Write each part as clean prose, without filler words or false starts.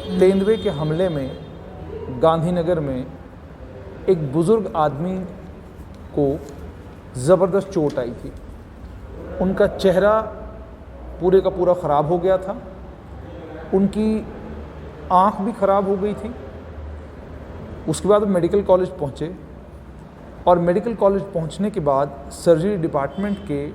तेंदुए के हमले में गांधीनगर में एक बुज़ुर्ग आदमी को ज़बरदस्त चोट आई थी। उनका चेहरा पूरे का पूरा ख़राब हो गया था, उनकी आँख भी ख़राब हो गई थी। उसके बाद वो मेडिकल कॉलेज पहुँचे और मेडिकल कॉलेज पहुँचने के बाद सर्जरी डिपार्टमेंट के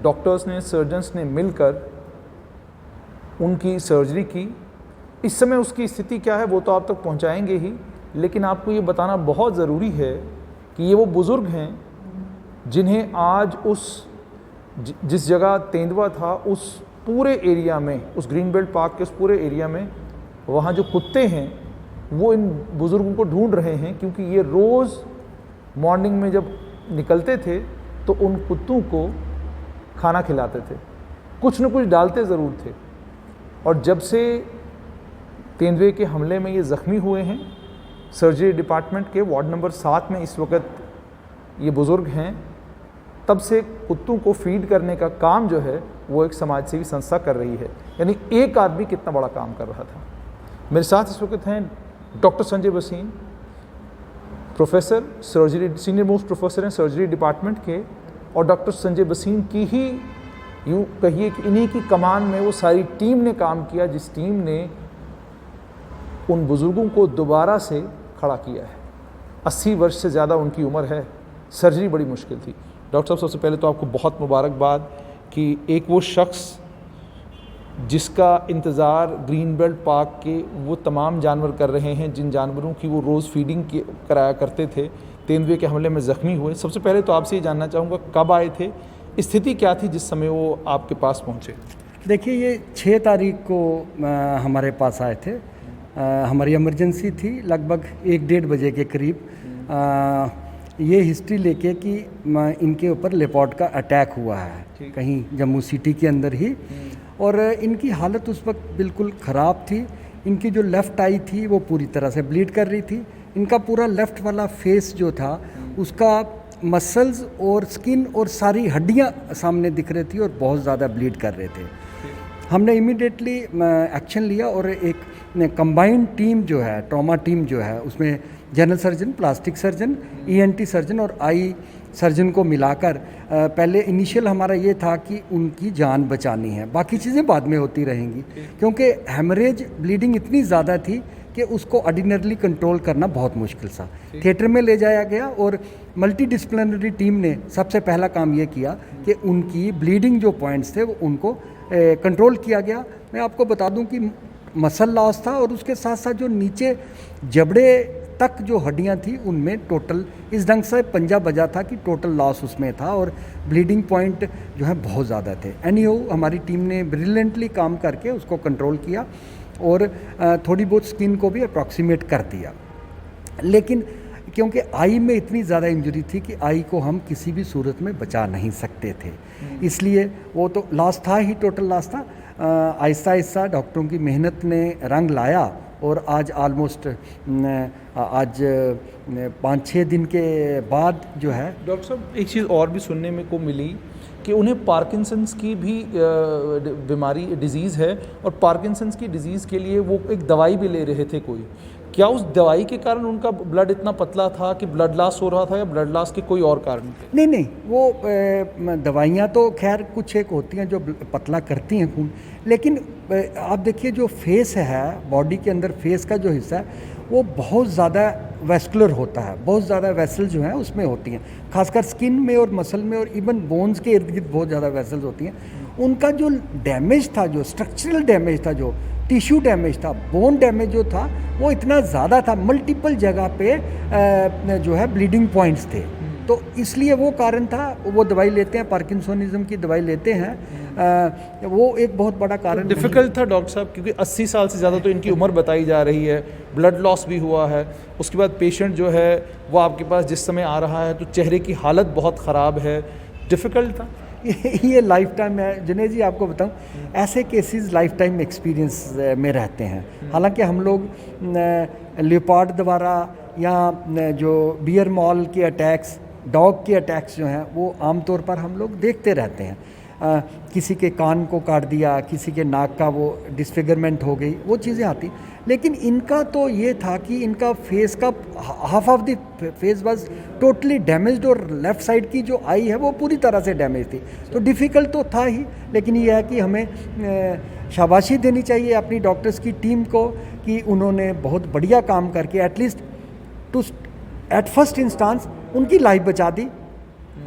डॉक्टर्स ने, सर्जन्स ने मिलकर उनकी सर्जरी की। इस समय उसकी स्थिति क्या है वो तो आप तक पहुंचाएंगे ही, लेकिन आपको ये बताना बहुत ज़रूरी है कि ये वो बुज़ुर्ग हैं जिन्हें आज जिस जगह तेंदुआ था उस पूरे एरिया में, उस ग्रीन बेल्ट पार्क के उस पूरे एरिया में, वहाँ जो कुत्ते हैं वो इन बुज़ुर्गों को ढूंढ रहे हैं, क्योंकि ये रोज़ मॉर्निंग में जब निकलते थे तो उन कुत्तों को खाना खिलाते थे, कुछ न कुछ डालते ज़रूर थे। और जब से तेंदुए के हमले में ये ज़ख्मी हुए हैं, सर्जरी डिपार्टमेंट के वार्ड नंबर 7 में इस वक्त ये बुज़ुर्ग हैं, तब से कुत्तों को फीड करने का काम जो है वो एक समाजसेवी संस्था कर रही है। यानी एक आदमी कितना बड़ा काम कर रहा था। मेरे साथ इस वक्त हैं doctor Sanjay Bhasin, professor surgery, senior most professor हैं सर्जरी डिपार्टमेंट के, और डॉक्टर संजय भसीन की ही यूँ कहिए कि इन्हीं की कमान में वो सारी टीम ने काम किया, जिस टीम ने उन बुज़ुर्गों को दोबारा से खड़ा किया है। 80 वर्ष से ज़्यादा उनकी उम्र है, सर्जरी बड़ी मुश्किल थी। डॉक्टर साहब, सबसे पहले तो आपको बहुत मुबारकबाद कि एक वो शख्स जिसका इंतज़ार ग्रीन बेल्ट पार्क के वो तमाम जानवर कर रहे हैं, जिन जानवरों की वो रोज़ फीडिंग कराया करते थे, तेंदुए के हमले में ज़ख्मी हुए। सबसे पहले तो आपसे ये जानना चाहूँगा, कब आए थे, स्थिति क्या थी जिस समय वो आपके पास पहुँचे? देखिए, ये 6 तारीख को हमारे पास आए थे। हमारी इमरजेंसी थी लगभग 1-1:30 बजे के करीब। ये हिस्ट्री लेके कि इनके ऊपर लेपर्ड का अटैक हुआ है कहीं जम्मू सिटी के अंदर ही, और इनकी हालत उस वक्त बिल्कुल ख़राब थी। इनकी जो लेफ़्ट आई थी वो पूरी तरह से ब्लीड कर रही थी। इनका पूरा लेफ़्ट वाला फेस जो था उसका मसल्स और स्किन और सारी हड्डियां सामने दिख रही थी और बहुत ज़्यादा ब्लीड कर रहे थे। हमने इमीडिएटली एक्शन लिया और एक कंबाइंड टीम जो है, ट्रॉमा टीम जो है, उसमें general surgeon, plastic surgeon, ENT surgeon और आई सर्जन को मिलाकर पहले इनिशियल हमारा ये था कि उनकी जान बचानी है, बाकी चीज़ें बाद में होती रहेंगी, क्योंकि हेमरेज ब्लीडिंग इतनी ज़्यादा थी कि उसको ऑर्डिनरली कंट्रोल करना बहुत मुश्किल था। थिएटर में ले जाया गया और मल्टी डिसिप्लिनरी टीम ने सबसे पहला काम ये किया कि उनकी ब्लीडिंग जो पॉइंट्स थे वो उनको कंट्रोल किया गया। मैं आपको बता दूं कि मसल लॉस था और उसके साथ साथ जो नीचे जबड़े तक जो हड्डियां थी उनमें टोटल इस ढंग से पंजा बजा था कि टोटल लॉस उसमें था और ब्लीडिंग पॉइंट जो है बहुत ज़्यादा थे। एनीहो, हमारी टीम ने ब्रिलियंटली काम करके उसको कंट्रोल किया और थोड़ी बहुत स्किन को भी अप्रॉक्सीमेट कर दिया। लेकिन क्योंकि आई में इतनी ज़्यादा इंजरी थी कि आई को हम किसी भी सूरत में बचा नहीं सकते थे, इसलिए वो तो लॉस था ही, टोटल लॉस था। आहिस्ता आहिस्ता डॉक्टरों की मेहनत ने रंग लाया और आज ऑलमोस्ट आज 5-6 दिन के बाद जो है। डॉक्टर साहब, एक चीज़ और भी सुनने में को मिली कि उन्हें पार्किंसंस की भी बीमारी, डिजीज़ है, और पार्किंसंस की डिजीज़ के लिए वो एक दवाई भी ले रहे थे कोई। क्या उस दवाई के कारण उनका ब्लड इतना पतला था कि ब्लड लॉस हो रहा था, या ब्लड लॉस के कोई और कारण थे? नहीं, वो दवाइयाँ तो खैर कुछ एक होती हैं जो पतला करती हैं खून, लेकिन आप देखिए जो फेस है, बॉडी के अंदर फेस का जो हिस्सा है वो बहुत ज़्यादा वेस्कुलर होता है, बहुत ज़्यादा वेसल जो हैं उसमें होती हैं, खासकर स्किन में और मसल में और इवन बोन्स के इर्द गिर्द बहुत ज़्यादा वेसल्स होती हैं। उनका जो डैमेज था, जो स्ट्रक्चरल डैमेज था, जो टिश्यू डैमेज था, बोन डैमेज जो था वो इतना ज़्यादा था, मल्टीपल जगह पे जो है ब्लीडिंग पॉइंट्स थे, तो इसलिए वो कारण था। वो दवाई लेते हैं, पार्किंसोनिज्म की दवाई लेते हैं, वो एक बहुत बड़ा कारण। डिफ़िकल्ट था डॉक्टर साहब, क्योंकि 80 साल से ज़्यादा तो इनकी उम्र बताई जा रही है, ब्लड लॉस भी हुआ है, उसके बाद पेशेंट जो है वो आपके पास जिस समय आ रहा है तो चेहरे की हालत बहुत ख़राब है, डिफ़िकल्ट था। ये लाइफ टाइम है जुनैद जी, आपको बताऊं, ऐसे केसेस लाइफ टाइम एक्सपीरियंस में रहते हैं। हालांकि हम लोग लेपर्ड द्वारा या जो बियर मॉल के अटैक्स, डॉग के अटैक्स जो हैं वो आमतौर पर हम लोग देखते रहते हैं, किसी के कान को काट दिया, किसी के नाक का वो डिसफिगरमेंट हो गई, वो चीज़ें आती। लेकिन इनका तो ये था कि इनका फेस का half of the face was totally damaged और लेफ़्ट साइड की जो आई है वो पूरी तरह से डैमेज थी। तो डिफ़िकल्ट तो था ही, लेकिन ये है कि हमें शाबाशी देनी चाहिए अपनी डॉक्टर्स की टीम को कि उन्होंने बहुत बढ़िया काम करके at least to at first instance उनकी लाइफ बचा दी।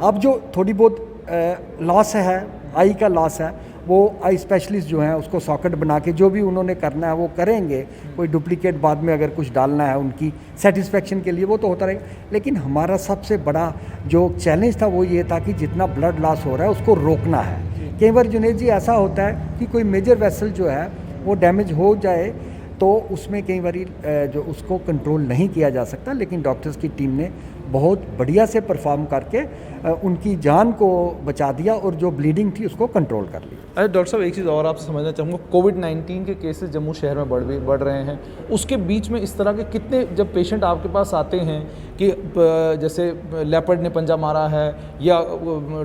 अब जो थोड़ी बहुत लॉस है, आई का लॉस है, वो आई स्पेशलिस्ट जो हैं उसको सॉकेट बना के जो भी उन्होंने करना है वो करेंगे। कोई डुप्लीकेट बाद में अगर कुछ डालना है उनकी सेटिस्फेक्शन के लिए वो तो होता रहेगा। लेकिन हमारा सबसे बड़ा जो चैलेंज था वो ये था कि जितना ब्लड लॉस हो रहा है उसको रोकना है। कई बार जुनेद जी ऐसा होता है कि कोई मेजर वेसल जो है वो डैमेज हो जाए तो उसमें कई बार जो उसको कंट्रोल नहीं किया जा सकता, लेकिन डॉक्टर्स की टीम ने बहुत बढ़िया से परफॉर्म करके उनकी जान को बचा दिया और जो ब्लीडिंग थी उसको कंट्रोल कर लिया। अरे डॉक्टर साहब, एक चीज़ और आपसे समझना चाहूँगा, कोविड-19 के केसेस जम्मू शहर में बढ़ रहे हैं, उसके बीच में इस तरह के कितने जब पेशेंट आपके पास आते हैं कि जैसे लेपर्ड ने पंजा मारा है या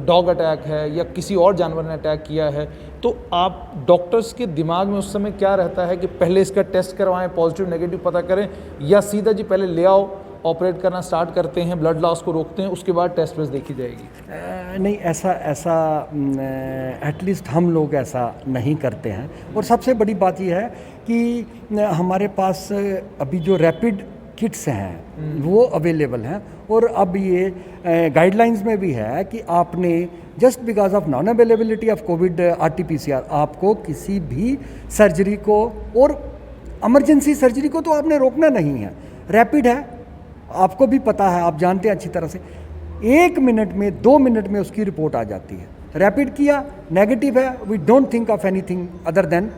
डॉग अटैक है या किसी और जानवर ने अटैक किया है, तो आप डॉक्टर्स के दिमाग में उस समय क्या रहता है कि पहले इसका टेस्ट करवाएं, पॉजिटिव नेगेटिव पता करें, या सीधा जी पहले ले आओ, ऑपरेट करना स्टार्ट करते हैं, ब्लड लॉस को रोकते हैं, उसके बाद टेस्ट वेस्ट देखी जाएगी? नहीं, ऐसा एटलीस्ट हम लोग ऐसा नहीं करते हैं। और सबसे बड़ी बात यह है कि हमारे पास अभी जो रैपिड किट्स हैं वो अवेलेबल हैं, और अब ये गाइडलाइंस में भी है कि आपने just because of non availability of Covid RT-PCR आपको किसी भी सर्जरी को, और इमरजेंसी सर्जरी को तो आपने रोकना नहीं है। रैपिड है, आपको भी पता है, आप जानते हैं अच्छी तरह से, 1 मिनट में 2 मिनट में उसकी रिपोर्ट आ जाती है। रैपिड किया, नेगेटिव है, we don't think of anything other than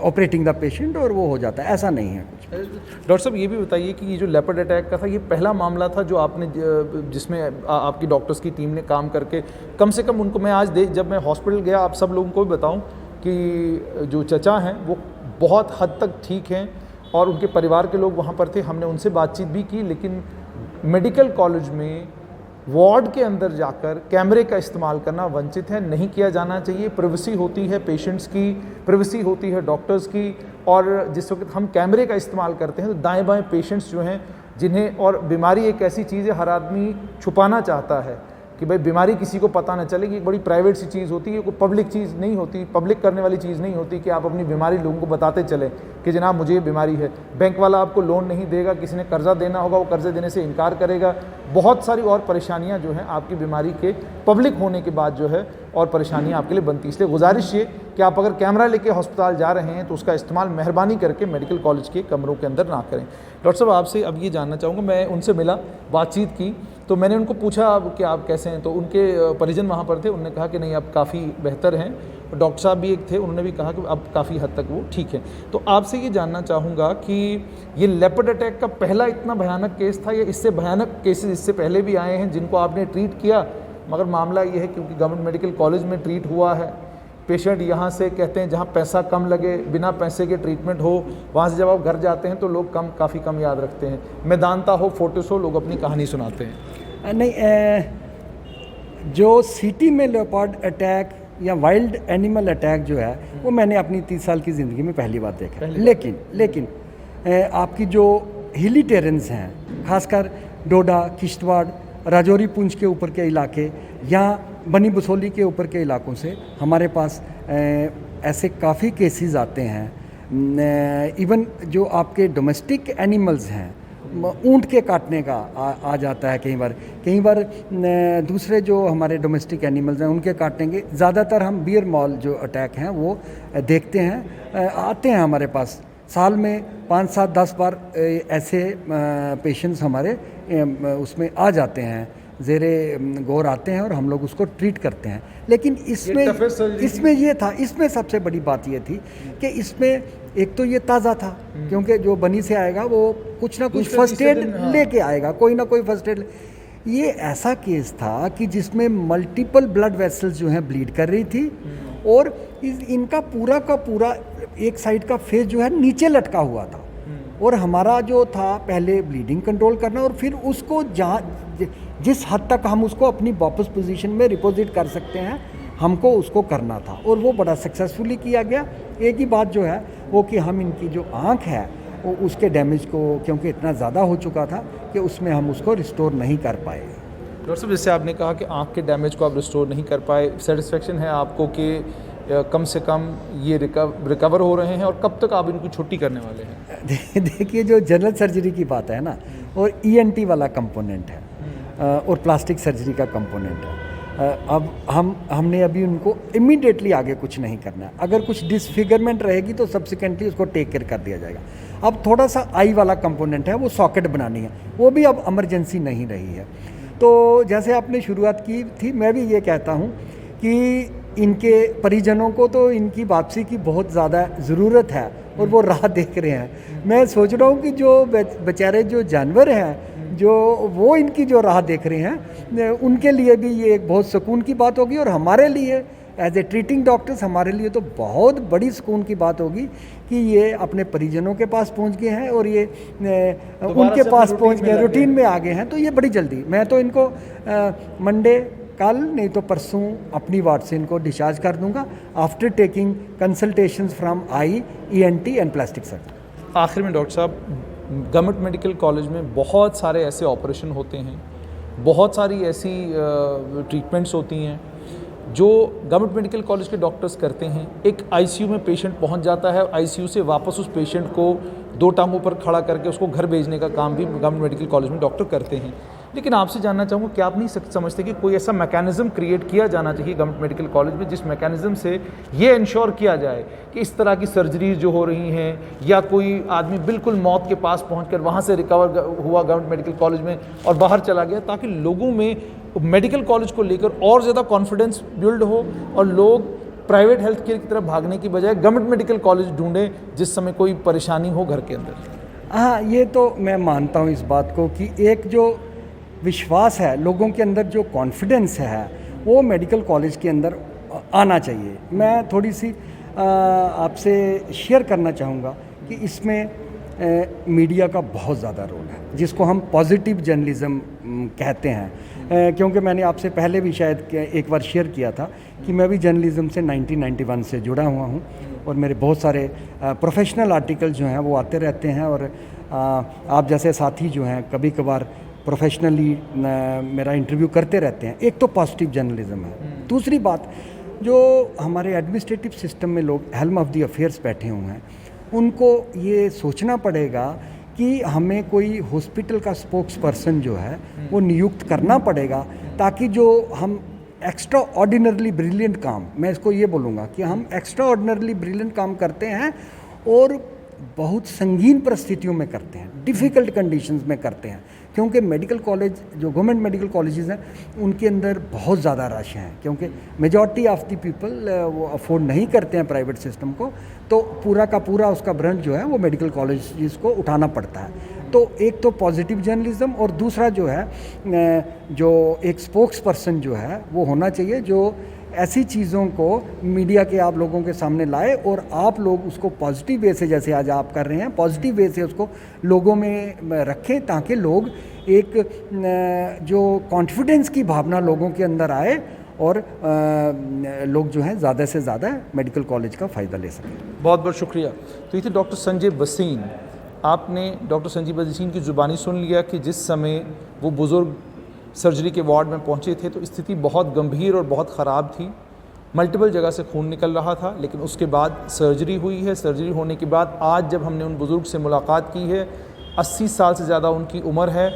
operating the patient, और वो हो जाता है। ऐसा नहीं है कुछ। डॉक्टर साहब, ये भी बताइए कि ये जो लेपर्ड अटैक का था, ये पहला मामला था जो आपने जिसमें आपकी डॉक्टर्स की टीम ने काम करके कम से कम उनको, मैं आज जब मैं हॉस्पिटल गया, आप सब लोगों को भी बताऊं कि जो चचा हैं वो बहुत हद तक ठीक हैं और उनके परिवार के लोग वहाँ पर थे, हमने उनसे बातचीत भी की, लेकिन मेडिकल कॉलेज में वार्ड के अंदर जाकर कैमरे का इस्तेमाल करना वंचित है, नहीं किया जाना चाहिए। प्राइवेसी होती है पेशेंट्स की, प्राइवेसी होती है डॉक्टर्स की, और जिस वक्त हम कैमरे का इस्तेमाल करते हैं तो दाएं बाएं पेशेंट्स जो हैं जिन्हें, और बीमारी एक ऐसी चीज़ है हर आदमी छुपाना चाहता है कि भाई बीमारी किसी को पता ना चले, कि एक बड़ी प्राइवेट सी चीज़ होती है, कोई पब्लिक चीज़ नहीं होती, पब्लिक करने वाली चीज़ नहीं होती कि आप अपनी बीमारी लोगों को बताते चलें कि जनाब मुझे ये बीमारी है। बैंक वाला आपको लोन नहीं देगा, किसी ने कर्जा देना होगा वो कर्जे देने से इनकार करेगा। बहुत सारी और परेशानियां जो हैं आपकी बीमारी के पब्लिक होने के बाद जो है और परेशानियां आपके लिए बनती। इसलिए गुजारिश ये कि आप अगर कैमरा लेके अस्पताल जा रहे हैं तो उसका इस्तेमाल मेहरबानी करके मेडिकल कॉलेज के कमरों के अंदर ना करें। डॉक्टर साहब, आपसे अब ये जानना चाहूँगा, मैं उनसे मिला, बातचीत की, तो मैंने उनको पूछा अब कि आप कैसे हैं, तो उनके परिजन वहाँ पर थे, उन्होंने कहा कि नहीं अब काफ़ी बेहतर हैं। डॉक्टर साहब भी एक थे, उन्होंने भी कहा कि अब काफ़ी हद तक वो ठीक है। तो आपसे ये जानना चाहूँगा कि ये लेपर्ड अटैक का पहला इतना भयानक केस था या इससे भयानक केसेस इससे पहले भी आए हैं जिनको आपने ट्रीट किया, मगर मामला ये है क्योंकि गवर्नमेंट मेडिकल कॉलेज में ट्रीट हुआ है, पेशेंट यहाँ से कहते हैं जहाँ पैसा कम लगे, बिना पैसे के ट्रीटमेंट हो, वहाँ से जब आप घर जाते हैं तो लोग काफ़ी कम याद रखते हैं। मैदानता हो, फोटोस हो, लोग अपनी कहानी सुनाते हैं। नहीं, जो सिटी में लेपर्ड अटैक या वाइल्ड एनिमल अटैक जो है वो मैंने अपनी 30 साल की ज़िंदगी में पहली बार देखा है। लेकिन आपकी जो हिली टेरेंस हैं, खासकर डोडा, किश्तवाड़, राजौरी, पुंछ के ऊपर के इलाके या बनी बसोली के ऊपर के इलाकों से हमारे पास ऐसे काफ़ी केसेस आते हैं। इवन जो आपके डोमेस्टिक एनिमल्स हैं, ऊँट के काटने का आ जाता है कई बार दूसरे जो हमारे डोमेस्टिक एनिमल्स हैं उनके काटने के, ज़्यादातर हम बियर मॉल जो अटैक हैं वो देखते हैं, आते हैं हमारे पास। साल में 5, 7, 10 बार ऐसे पेशेंट्स हमारे उसमें आ जाते हैं, ज़ेरे गौर आते हैं और हम लोग उसको ट्रीट करते हैं। लेकिन इसमें ये था, इसमें सबसे बड़ी बात ये थी कि इसमें एक तो ये ताज़ा था, क्योंकि जो बनी से आएगा वो कुछ ना कुछ फर्स्ट एड लेके आएगा, कोई ना कोई फर्स्ट एड। ये ऐसा केस था कि जिसमें मल्टीपल ब्लड वेसल्स जो हैं ब्लीड कर रही थी, और इनका पूरा का पूरा एक साइड का फेस जो है नीचे लटका हुआ था, और हमारा जो था पहले ब्लीडिंग कंट्रोल करना और फिर उसको जहाँ जिस हद तक हम उसको अपनी वापस पोजीशन में रिपोजिट कर सकते हैं हमको उसको करना था और वो बड़ा सक्सेसफुली किया गया। एक ही बात जो है वो कि हम इनकी जो आँख है वो उसके डैमेज को, क्योंकि इतना ज़्यादा हो चुका था कि उसमें हम उसको रिस्टोर नहीं कर पाए। डॉक्टर साहब, जैसे आपने कहा कि आँख के डैमेज को आप रिस्टोर नहीं कर पाए, सेटिस्फेक्शन है आपको कि कम से कम ये रिकवर हो रहे हैं, और कब तक आप इनको छुट्टी करने वाले हैं? देखिए, जो जनरल सर्जरी की बात है ना, और ENT वाला कंपोनेंट है और प्लास्टिक सर्जरी का कंपोनेंट है। अब हमने अभी उनको इमीडिएटली आगे कुछ नहीं करना है। अगर कुछ डिसफिगरमेंट रहेगी तो सब्सिक्वेंटली उसको टेक केयर कर दिया जाएगा। अब थोड़ा सा आई वाला कंपोनेंट है, वो सॉकेट बनानी है, वो भी अब इमरजेंसी नहीं रही है। तो जैसे आपने शुरुआत की थी, मैं भी ये कहता हूँ कि इनके परिजनों को तो इनकी वापसी की बहुत ज़्यादा ज़रूरत है और वो राह देख रहे हैं। मैं सोच रहा हूँ कि जो बेचारे जो जानवर हैं, जो वो इनकी जो राह देख रहे हैं, उनके लिए भी ये एक बहुत सुकून की बात होगी, और हमारे लिए एज ए ट्रीटिंग डॉक्टर्स हमारे लिए तो बहुत बड़ी सुकून की बात होगी कि ये अपने परिजनों के पास पहुंच गए हैं और ये उनके पास पहुंच गए, रूटीन में आ गए हैं। तो ये बड़ी जल्दी, मैं तो इनको मंडे, कल नहीं तो परसों अपनी वार्ड से इनको डिस्चार्ज कर दूंगा, after taking consultations from I, ENT and plastic surgeon. आखिर में डॉक्टर साहब, गवर्नमेंट मेडिकल कॉलेज में बहुत सारे ऐसे ऑपरेशन होते हैं, बहुत सारी ऐसी ट्रीटमेंट्स होती हैं जो गवर्नमेंट मेडिकल कॉलेज के डॉक्टर्स करते हैं। एक ICU में पेशेंट पहुंच जाता है, ICU से वापस उस पेशेंट को 2 टांगों पर खड़ा करके उसको घर भेजने का काम भी गवर्नमेंट मेडिकल कॉलेज में डॉक्टर करते हैं। लेकिन आपसे जानना चाहूँगा, क्या आप नहीं समझते कि कोई ऐसा मैकेनिज़्म क्रिएट किया जाना चाहिए गवर्नमेंट मेडिकल कॉलेज में, जिस मैकेनिज़्म से ये इंश्योर किया जाए कि इस तरह की सर्जरीज जो हो रही हैं, या कोई आदमी बिल्कुल मौत के पास पहुंचकर वहाँ से रिकवर हुआ गवर्नमेंट मेडिकल कॉलेज में और बाहर चला गया, ताकि लोगों में मेडिकल कॉलेज को लेकर और ज़्यादा कॉन्फिडेंस बिल्ड हो और लोग प्राइवेट हेल्थ केयर की तरफ भागने की बजाय गवर्नमेंट मेडिकल कॉलेज ढूंढें जिस समय कोई परेशानी हो घर के अंदर। हाँ, ये तो मैं मानता हूँ इस बात को कि एक जो विश्वास है लोगों के अंदर, जो कॉन्फिडेंस है, वो मेडिकल कॉलेज के अंदर आना चाहिए। मैं थोड़ी सी आपसे शेयर करना चाहूँगा कि इसमें मीडिया का बहुत ज़्यादा रोल है, जिसको हम पॉजिटिव जर्नलिज़म कहते हैं। क्योंकि मैंने आपसे पहले भी शायद एक बार शेयर किया था कि मैं भी जर्नलिज़म से 1991 से जुड़ा हुआ हूँ, और मेरे बहुत सारे प्रोफेशनल आर्टिकल जो हैं वो आते रहते हैं, और आप जैसे साथी जो हैं कभी कभार प्रोफेशनली मेरा इंटरव्यू करते रहते हैं। एक तो पॉजिटिव जर्नलिज्म है। दूसरी बात, जो हमारे एडमिनिस्ट्रेटिव सिस्टम में लोग हेल्म ऑफ द अफेयर्स बैठे हुए हैं, उनको ये सोचना पड़ेगा कि हमें कोई हॉस्पिटल का स्पोक्स पर्सन जो है वो नियुक्त करना पड़ेगा, ताकि जो हम एक्स्ट्रा ऑर्डिनरली ब्रिलियंट काम, मैं इसको ये बोलूँगा कि हम एक्स्ट्रा ऑर्डिनरली ब्रिलियंट काम करते हैं और बहुत संगीन परिस्थितियों में करते हैं, डिफ़िकल्ट कंडीशंस में करते हैं, क्योंकि मेडिकल कॉलेज, जो गवर्नमेंट मेडिकल कॉलेजेस हैं, उनके अंदर बहुत ज़्यादा रश हैं, क्योंकि मेजॉरिटी ऑफ द पीपल वो अफोर्ड नहीं करते हैं प्राइवेट सिस्टम को, तो पूरा का पूरा उसका ब्रंट जो है वो मेडिकल कॉलेज को उठाना पड़ता है। तो एक तो पॉजिटिव जर्नलिज्म, और दूसरा जो है जो एक स्पोक्स पर्सन जो है वो होना चाहिए, जो ऐसी चीज़ों को मीडिया के आप लोगों के सामने लाए और आप लोग उसको पॉजिटिव वे से, जैसे आज आप कर रहे हैं, पॉजिटिव वे से उसको लोगों में रखें, ताकि लोग एक जो कॉन्फिडेंस की भावना लोगों के अंदर आए और लोग जो हैं ज़्यादा से ज़्यादा मेडिकल कॉलेज का फ़ायदा ले सकें। बहुत बहुत शुक्रिया। तो ये थे डॉक्टर संजय वसीम। आपने डॉक्टर संजय वसीम की ज़ुबानी सुन लिया कि जिस समय वो बुज़ुर्ग सर्जरी के वार्ड में पहुंचे थे तो स्थिति बहुत गंभीर और बहुत ख़राब थी, मल्टीपल जगह से खून निकल रहा था, लेकिन उसके बाद सर्जरी हुई है। सर्जरी होने के बाद आज जब हमने उन बुज़ुर्ग से मुलाकात की है, 80 साल से ज़्यादा उनकी उम्र है,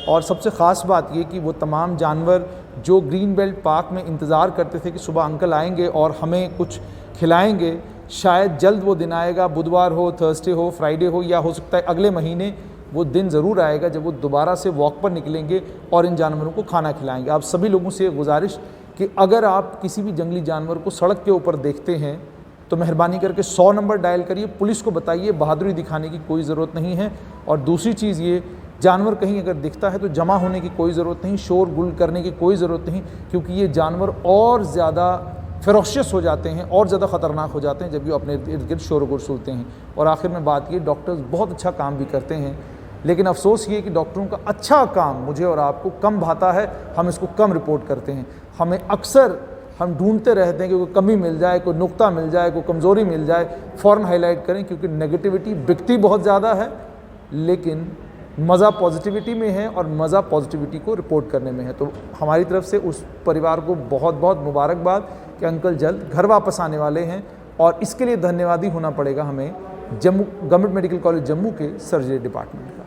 और सबसे ख़ास बात ये कि वो तमाम जानवर जो ग्रीन बेल्ट पार्क में इंतज़ार करते थे कि सुबह अंकल आएंगे और हमें कुछ खिलाएंगे, शायद जल्द वो दिन आएगा, बुधवार हो, थर्सडे हो, फ्राइडे हो, या हो सकता है अगले महीने वो दिन ज़रूर आएगा जब वो दोबारा से वॉक पर निकलेंगे और इन जानवरों को खाना खिलाएंगे। आप सभी लोगों से गुजारिश कि अगर आप किसी भी जंगली जानवर को सड़क के ऊपर देखते हैं तो मेहरबानी करके 100 नंबर डायल करिए, पुलिस को बताइए, बहादुरी दिखाने की कोई ज़रूरत नहीं है। और दूसरी चीज़ ये, जानवर कहीं अगर दिखता है तो जमा होने की कोई ज़रूरत नहीं, शोर गुल करने की कोई ज़रूरत नहीं, क्योंकि ये जानवर और ज़्यादा फेरोशियस हो जाते हैं और ज़्यादा ख़तरनाक हो जाते हैं जब ये अपने इर्द गिर्द शोर गुल सुनते हैं। और आखिर में बात ये, डॉक्टर्स बहुत अच्छा काम भी करते हैं, लेकिन अफसोस ये कि डॉक्टरों का अच्छा काम मुझे और आपको कम भाता है, हम इसको कम रिपोर्ट करते हैं। हमें अक्सर हम ढूंढते रहते हैं कि कोई कमी मिल जाए, कोई नुक्ता मिल जाए, कोई कमज़ोरी मिल जाए, फ़ौरन हाईलाइट करें, क्योंकि नेगेटिविटी बिकती बहुत ज़्यादा है, लेकिन मज़ा पॉजिटिविटी में है और मज़ा पॉजिटिविटी को रिपोर्ट करने में है। तो हमारी तरफ से उस परिवार को बहुत बहुत मुबारकबाद कि अंकल जल्द घर वापस आने वाले हैं, और इसके लिए धन्यवादी होना पड़ेगा हमें गवर्नमेंट मेडिकल कॉलेज जम्मू के सर्जरी डिपार्टमेंट का।